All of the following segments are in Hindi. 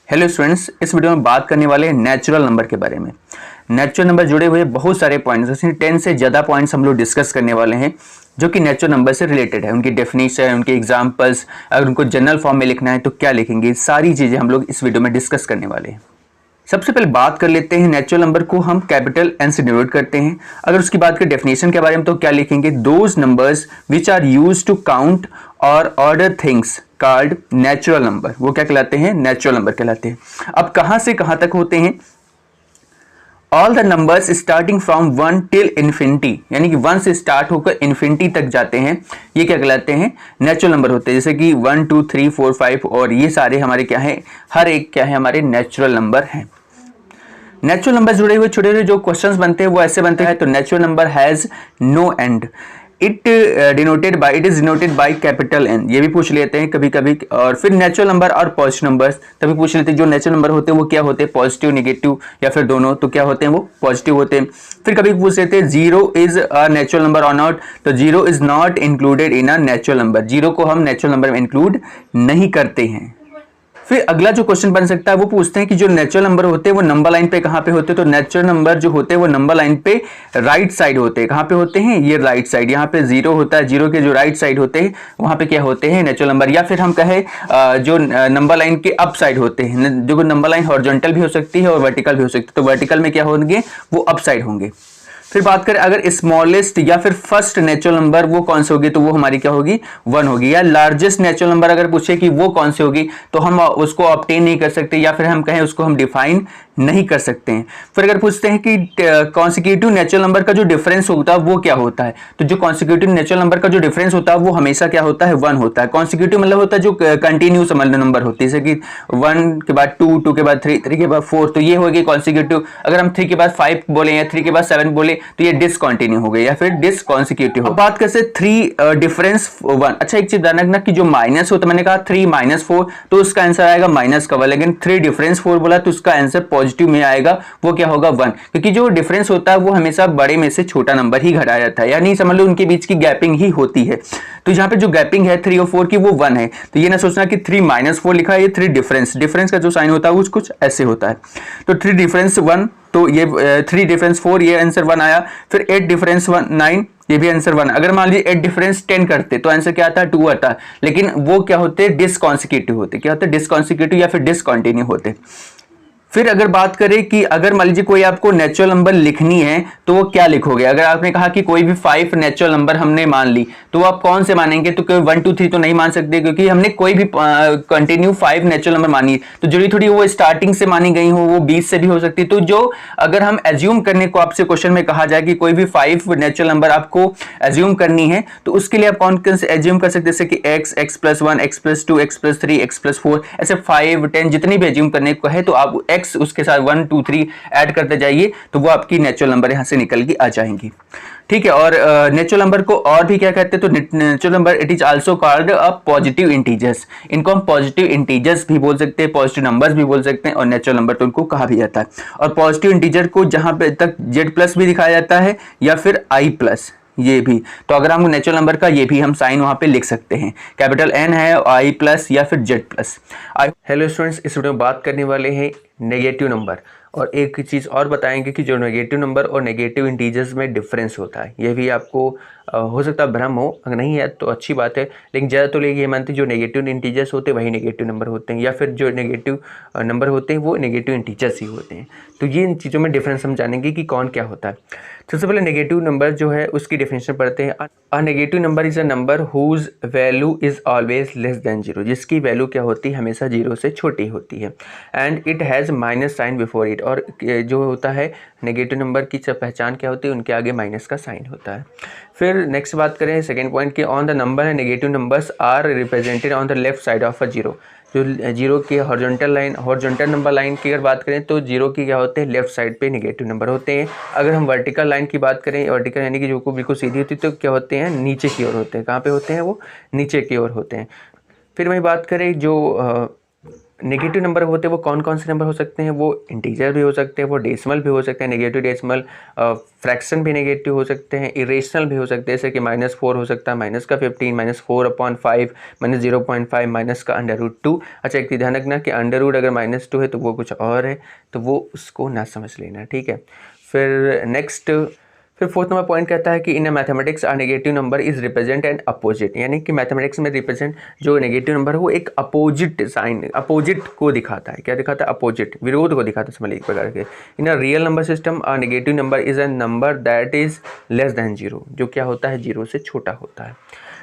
हेलो स्टूडेंट्स, इस वीडियो में बात करने वाले हैं नेचुरल नंबर के बारे में। नेचुरल नंबर जुड़े हुए बहुत सारे पॉइंट्स, जैसे 10 से ज़्यादा पॉइंट्स हम लोग डिस्कस करने वाले हैं जो कि नेचुरल नंबर से रिलेटेड है। उनकी डेफिनेशन, उनके एग्जांपल्स, अगर उनको जनरल फॉर्म में लिखना है तो क्या लिखेंगे, सारी चीज़ें हम लोग इस वीडियो में डिस्कस करने वाले हैं। सबसे पहले बात कर लेते हैं, नेचुरल नंबर को हम कैपिटल एन से डिनोट करते हैं। अगर उसकी बात करें डेफिनेशन के बारे में तो क्या लिखेंगे, those numbers which are used to count और order things called natural number. वो क्या कहलाते हैं, नेचुरल नंबर कहलाते हैं। अब कहां से कहां तक होते हैं, all the numbers starting from 1 till infinity, यानी कि 1 से स्टार्ट होकर इन्फिनिटी तक जाते हैं, ये क्या कहलाते हैं, नेचुरल नंबर होते हैं। जैसे कि 1 2 3 4 5 और ये सारे हमारे क्या है, हर एक क्या है, हमारे नेचुरल नंबर हैं। नेचुरल नंबर जुड़े हुए छोटे छोटे जो क्वेश्चंस बनते हैं वो ऐसे बनते हैं। तो natural number has no end, it is denoted by capital N, ये भी पूछ लेते हैं कभी कभी। और फिर नेचुरल नंबर और पॉजिटिव नंबर्स तभी पूछ लेते हैं। जो नेचुरल नंबर होते हैं वो क्या होते हैं, पॉजिटिव, नेगेटिव या फिर दोनों, तो क्या होते हैं, वो पॉजिटिव होते हैं। फिर कभी पूछ लेते हैं zero is a natural number और नॉट, तो zero is not included in a natural number, zero को हम नेचुरल नंबर में इंक्लूड नहीं करते हैं। फिर अगला जो क्वेश्चन बन सकता है वो पूछते हैं कि जो नेचुरल नंबर होते हैं वो नंबर लाइन पे कहाँ पे होते हैं, तो नेचुरल नंबर जो होते हैं वो नंबर लाइन पे राइट साइड होते हैं। कहाँ पे होते हैं, ये राइट साइड, यहाँ पे जीरो होता है, जीरो के जो राइट साइड होते हैं वहाँ पे क्या होते हैं, नेचुरल नंबर। या फिर हम कहें जो नंबर लाइन के अप साइड होते हैं, जो नंबर लाइन हॉरिजॉन्टल भी हो सकती है और वर्टिकल भी हो सकती है, तो वर्टिकल में क्या होंगे, वो अप साइड होंगे। फिर बात करें अगर स्मॉलेस्ट या फिर फर्स्ट नेचुरल नंबर वो कौन से होगी, तो वो हमारी क्या होगी, 1 होगी। या लार्जेस्ट नेचुरल नंबर अगर पूछे कि वो कौन से होगी तो हम उसको ऑब्टेन नहीं कर सकते, या फिर हम कहें उसको हम डिफाइन नहीं कर सकते हैं। फिर अगर पूछते हैं कि कॉन्सिक्यूटिव नेचुरल नंबर का जो डिफरेंस होता है वो क्या होता है, तो जो कॉन्सिक्यूटिव नेचुरल नंबर का जो डिफरेंस होता है वो हमेशा क्या होता है, 1 होता है। कॉन्सिक्यूटिव मतलब होता है जो कंटिन्यूस नंबर होती है, जैसे कि 1 के बाद 2, 2 के बाद 3, 3 के बाद 4, तो ये होगी कॉन्सिक्यूटिव। अगर हम 3 के बाद 5 बोले या 3 के बाद 7 बोले तो ये डिसकंटिन्यू हो गए या फिर डिसकॉन्सिक्यूटिव हो। बात करते हैं 3 डिफरेंस 1। अच्छा, एक चीज ध्यान रखना कि जो माइनस होता है, मैंने कहा 3 - 4 तो उसका आंसर आएगा माइनस का 1, लेकिन 3 डिफरेंस 4 बोला तो उसका आंसर पॉजिटिव में आएगा, वो क्या होगा, 1। क्योंकि जो डिफरेंस होता है वो हमेशा बड़े में से छोटा नंबर ही घटाया जाता है, यानी समझ लो उनके बीच की गैपिंग ही होती है। तो यहाँ पे जो गैपिंग है 3 और 4 की वो 1 है, तो ये ना सोचना कि 3 - 4 लिखा है, ये 3 डिफरेंस का जो साइन होता है वो कुछ ऐसे होता है। तो 3 डिफरेंस 1, तो ये 3 डिफरेंस 4, ये आंसर 1 आया। फिर 8 डिफरेंस 9, ये भी आंसर 1। अगर मान लीजिए 8 डिफरेंस 10 करते तो आंसर क्या आता है, 2 आता है, लेकिन वो क्या होते हैं, डिसकॉन्सिक्यूटिव होते। क्या होते हैं, डिसकॉन्सिक्यूटिव या फिर डिसकंटिन्यू होते। फिर अगर बात करें कि अगर मान लीजिए कोई आपको नेचुरल नंबर लिखनी है तो वो क्या लिखोगे। अगर आपने कहा कि कोई भी 5 नेचुरल नंबर हमने मान ली तो आप कौन से मानेंगे, तो कोई 1 2 3 तो नहीं मान सकते, क्योंकि हमने कोई भी कंटिन्यू 5 नेचुरल नंबर मानी, तो जरूरी थोड़ी वो स्टार्टिंग से मानी गई हो, वो 20 से भी हो सकती है। तो जो अगर हम एज्यूम करने को आपसे क्वेश्चन में कहा जाए कि कोई भी 5 नेचुरल नंबर आपको एज्यूम करनी है, तो उसके लिए आप कौन कौन से एज्यूम कर सकते हैं, जैसे कि x, x+1, x+2, x+3, x+4, ऐसे 5 10 जितनी भी एज्यूम करने को है तो आप x उसके साथ 1 2 3 ऐड करते जाइए, तो वो आपकी नेचुरल नंबर यहां से निकल के आ जाएंगी। ठीक है, और नेचुरल नंबर को और भी क्या कहते हैं, तो natural number it is also called a positive integers. इनको हम पॉजिटिव इंटीजर्स भी बोल सकते हैं, पॉजिटिव नंबर्स भी बोल सकते हैं, और नेचुरल नंबर तो उनको कहा भी जाता है। और पॉजिटिव इंटीजर को जहां पे तक z+ भी दिखाया जाता है या फिर i+, ये भी। तो अगर हम नेचुरल नंबर का ये भी हम साइन वहां पे लिख सकते हैं, कैपिटल N है, i+ या फिर z+। हेलो स्टूडेंट्स, इस वीडियो में बात करने वाले हैं नेगेटिव नंबर, और एक चीज़ और बताएंगे कि जो नेगेटिव नंबर और नेगेटिव इंटीजर्स में डिफरेंस होता है। ये भी आपको हो सकता है भ्रम हो, अगर नहीं है तो अच्छी बात है, लेकिन ज़्यादातर लोग ये मानते हैं जो नेगेटिव इंटीजर्स होते हैं वही नेगेटिव नंबर होते हैं, या फिर जो नेगेटिव नंबर होते हैं वो नेगेटिव इंटीजर्स ही होते हैं। तो ये इन चीज़ों में डिफरेंस हम जानेंगे कि कौन क्या होता है। सबसे पहले नेगेटिव नंबर जो है उसकी डेफिनेशन पढ़ते हैं। A negative number is a number whose value is always less than 0, जिसकी वैल्यू क्या होती है, हमेशा 0 से छोटी होती है। And it has minus sign before it, और जो होता है नेगेटिव नंबर की पहचान क्या होती है, उनके आगे माइनस का साइन होता है। फिर नेक्स्ट बात करें सेकेंड पॉइंट की, ऑन द नंबर है negative numbers are represented on the left side of a 0। जो 0 की हॉरिजॉन्टल नंबर लाइन की अगर बात करें तो 0 की क्या होते हैं, लेफ्ट साइड पे नेगेटिव नंबर होते हैं। अगर हम वर्टिकल लाइन की बात करें, वर्टिकल यानी कि जो को बिल्कुल सीधी होती है, तो क्या होते हैं, नीचे की ओर होते हैं। कहाँ पे होते हैं, वो नीचे की ओर होते हैं। फिर वही बात करें जो नेगेटिव नंबर होते हैं वो कौन कौन से नंबर हो सकते हैं? वो इंटीजर भी हो सकते हैं, वो डेसिमल भी हो सकते हैं, नेगेटिव डेसिमल, फ्रैक्शन भी नेगेटिव हो सकते हैं, इरेशनल भी हो सकते हैं, जैसे कि -4 हो सकता है, -15, -4/5, -0.5, माइनस का √2। अच्छा, एक ध्यान रखना कि अंडर अगर -2 है तो वो कुछ और है, तो वो उसको ना समझ लेना, ठीक है। फिर फोर्थ नंबर पॉइंट कहता है कि in mathematics a negative number is represent and opposite, यानी कि मैथमेटिक्स में रिप्रेजेंट जो नेगेटिव नंबर है वो एक अपोजिट साइन, अपोजिट को दिखाता है। क्या दिखाता है? अपोजिट, विरोध को दिखाता है, समझ लीजिए एक प्रकार के। In a real number system a negative number is a number that is less than 0, जो क्या होता है? 0 से छोटा होता है।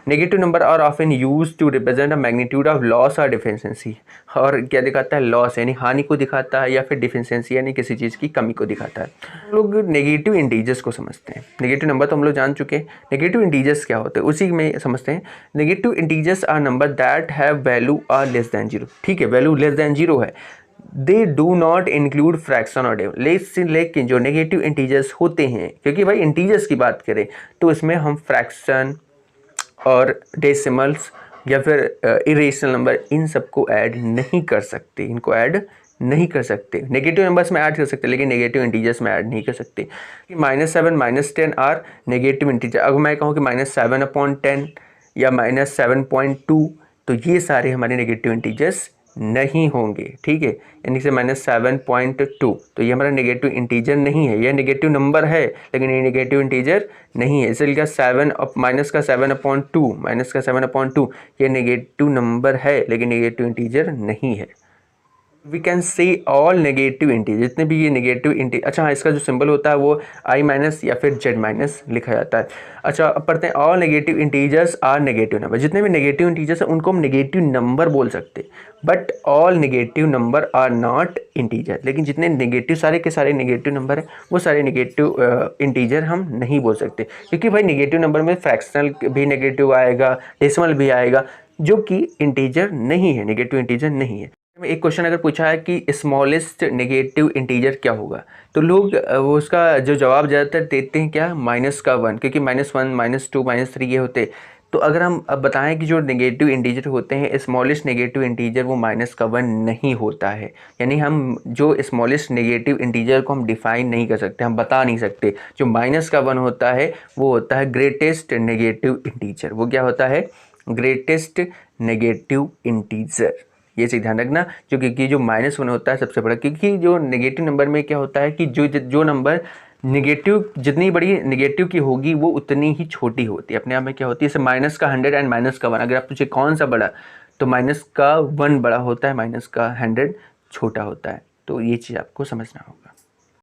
Negative number are often used to represent a magnitude of loss और डिफिशिएंसी, और क्या दिखाता है? लॉस यानी हानि को दिखाता है, या फिर डिफिशिएंसी यानी किसी चीज़ की कमी को दिखाता है। हम लोग नेगेटिव इंटीजर्स को समझते हैं। नेगेटिव नंबर तो हम लोग जान चुके हैं, नेगेटिव इंटीजर्स क्या होते हैं उसी में समझते हैं। Negative integers are number that have value are less than 0, ठीक है, वैल्यू लेस देन 0 है। They do not include fraction और लेकिन जो नेगेटिव इंटीजर्स होते हैं, क्योंकि भाई इंटीजर्स की बात करें तो इसमें हम फ्रैक्शन और डेसिमल्स या फिर इरेशनल नंबर इन सबको ऐड नहीं कर सकते, इनको ऐड नहीं कर सकते। नेगेटिव नंबर्स में ऐड कर सकते लेकिन नेगेटिव इंटीजर्स में ऐड नहीं कर सकते। -7 -10 आर नेगेटिव इंटीजर। अगर मैं कहूँ कि -7/10 या -7.2, तो ये सारे हमारे नेगेटिव इंटीजर्स नहीं होंगे, ठीक है। यानी कि -7.2, तो ये हमारा नेगेटिव इंटीजर नहीं है, यह नेगेटिव नंबर है लेकिन ये नेगेटिव इंटीजर नहीं है। इसलिए क्या -7/2 ये नेगेटिव नंबर है लेकिन नेगेटिव इंटीजर नहीं है। We can say all negative integer, जितने भी ये नेगेटिव इंटीजर। अच्छा हाँ, इसका जो सिंबल होता है वो I- या फिर Z- लिखा जाता है। अच्छा, अब पढ़ते हैं। All negative integers are negative number, जितने भी नेगेटिव इंटीजर्स हैं उनको हम नेगेटिव नंबर बोल सकते हैं, but all negative number are not integer. लेकिन जितने नेगेटिव, सारे के सारे नेगेटिव नंबर हैं वो सारे नेगेटिव इंटीजर हम नहीं बोल सकते, क्योंकि भाई नेगेटिव नंबर में फ्रैक्शनल भी नेगेटिव आएगा, डेसिमल भी आएगा, जो कि इंटीजर नहीं है, नेगेटिव इंटीजर नहीं है। एक क्वेश्चन अगर पूछा है कि स्मॉलेस्ट नेगेटिव इंटीजर क्या होगा, तो लोग वो उसका जो जवाब ज़्यादातर देते हैं क्या? -1, क्योंकि -1, -2, -3 ये होते। तो अगर हम अब बताएं कि जो नेगेटिव इंटीजर होते हैं, स्मॉलेस्ट नेगेटिव इंटीजर वो -1 नहीं होता है। यानी हम जो स्मॉलेस्ट नेगेटिव इंटीजर को हम डिफाइन नहीं कर सकते, हम बता नहीं सकते। जो -1 होता है वो होता है ग्रेटेस्ट नेगेटिव इंटीजर। वो क्या होता है? Greatest negative integer. ये चीज़ ध्यान रखना, जो क्योंकि जो -1 होता है सबसे बड़ा, क्योंकि जो नेगेटिव नंबर में क्या होता है कि जो नंबर नेगेटिव, जितनी बड़ी नेगेटिव की होगी वो उतनी ही छोटी होती है अपने आप में। क्या होती है? जैसे -100 एंड -1, अगर आप पूछे कौन सा बड़ा, तो -1 बड़ा होता है, -100 छोटा होता है। तो ये चीज़ आपको समझना होगा।